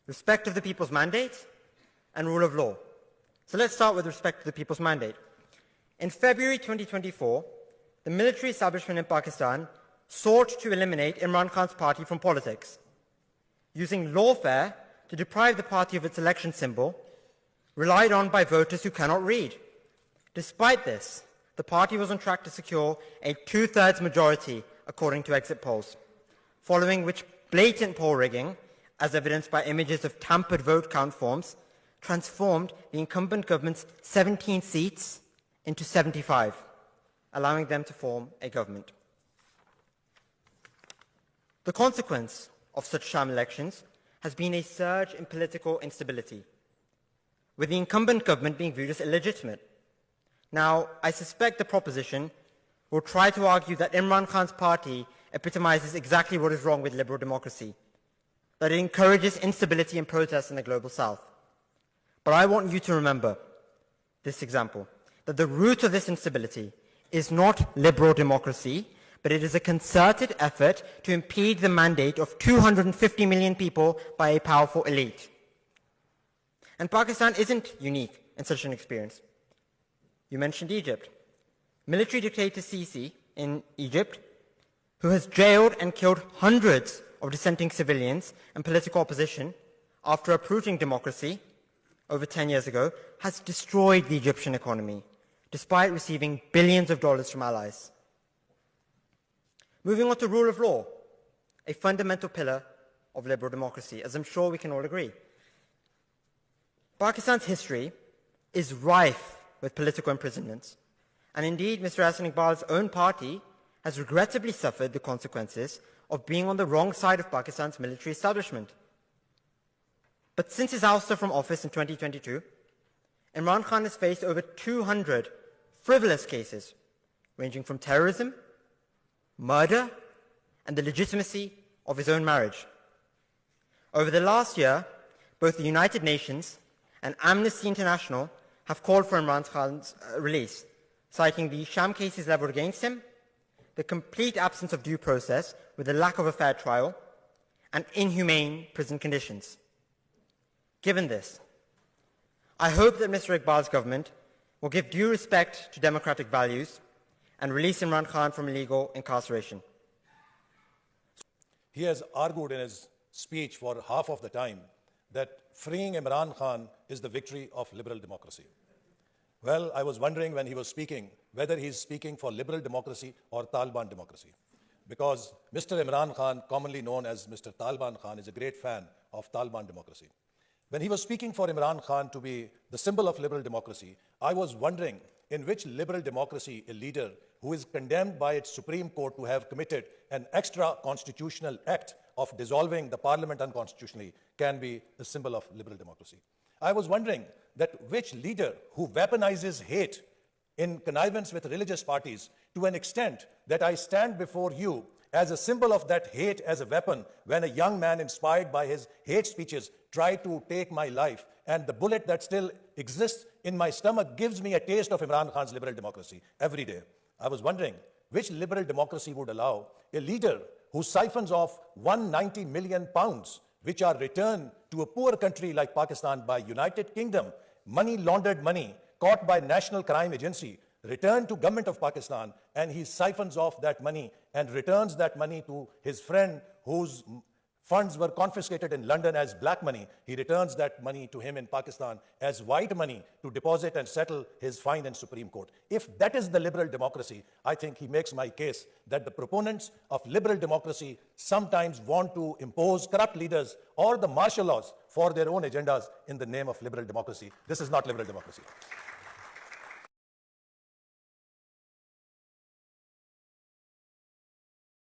respect of the people's mandate, and rule of law. So let's start with respect to the people's mandate. In February 2024, the military establishment in Pakistan sought to eliminate Imran Khan's party from politics, using lawfare to deprive the party of its election symbol, relied on by voters who cannot read. Despite this, the party was on track to secure a two-thirds majority, according to exit polls, following which blatant poll rigging, as evidenced by images of tampered vote count forms, transformed the incumbent government's 17 seats into 75, allowing them to form a government. The consequence of such sham elections has been a surge in political instability, with the incumbent government being viewed as illegitimate. Now, I suspect the proposition will try to argue that Imran Khan's party epitomizes exactly what is wrong with liberal democracy, that it encourages instability and protest in the global south. But I want you to remember this example, that the root of this instability is not liberal democracy, but it is a concerted effort to impede the mandate of 250 million people by a powerful elite. And Pakistan isn't unique in such an experience. You mentioned Egypt. Military dictator Sisi in Egypt, who has jailed and killed hundreds of dissenting civilians and political opposition after uprooting democracy over 10 years ago, has destroyed the Egyptian economy, despite receiving billions of dollars from allies. Moving on to rule of law, a fundamental pillar of liberal democracy, as I'm sure we can all agree. Pakistan's history is rife with political imprisonments, and indeed Mr. Ehsan Iqbal's own party has regrettably suffered the consequences of being on the wrong side of Pakistan's military establishment. But since his ouster from office in 2022, Imran Khan has faced over 200 frivolous cases, ranging from terrorism, murder, and the legitimacy of his own marriage. Over the last year, both the United Nations and Amnesty International have called for Imran Khan's release, citing the sham cases leveled against him, the complete absence of due process with the lack of a fair trial, and inhumane prison conditions. Given this, I hope that Mr. Iqbal's government will give due respect to democratic values and release Imran Khan from illegal incarceration. He has argued in his speech for half of the time that freeing Imran Khan is the victory of liberal democracy. Well, I was wondering when he was speaking whether he's speaking for liberal democracy or Taliban democracy, because Mr. Imran Khan, commonly known as Mr. Taliban Khan, is a great fan of Taliban democracy. When he was speaking for Imran Khan to be the symbol of liberal democracy, I was wondering in which liberal democracy a leader who is condemned by its Supreme Court to have committed an extra-constitutional act of dissolving the parliament unconstitutionally can be the symbol of liberal democracy. I was wondering that which leader who weaponizes hate in connivance with religious parties to an extent that I stand before you as a symbol of that hate as a weapon when a young man inspired by his hate speeches tried to take my life, and the bullet that still exists in my stomach gives me a taste of Imran Khan's liberal democracy every day. I was wondering which liberal democracy would allow a leader who siphons off 190 million pounds, which are returned to a poor country like Pakistan by United Kingdom, money laundered money caught by National Crime Agency, returned to government of Pakistan, and he siphons off that money and returns that money to his friend whose funds were confiscated in London as black money. He returns that money to him in Pakistan as white money to deposit and settle his fine in Supreme Court. If that is the liberal democracy, I think he makes my case that the proponents of liberal democracy sometimes want to impose corrupt leaders or the martial laws for their own agendas in the name of liberal democracy. This is not liberal democracy.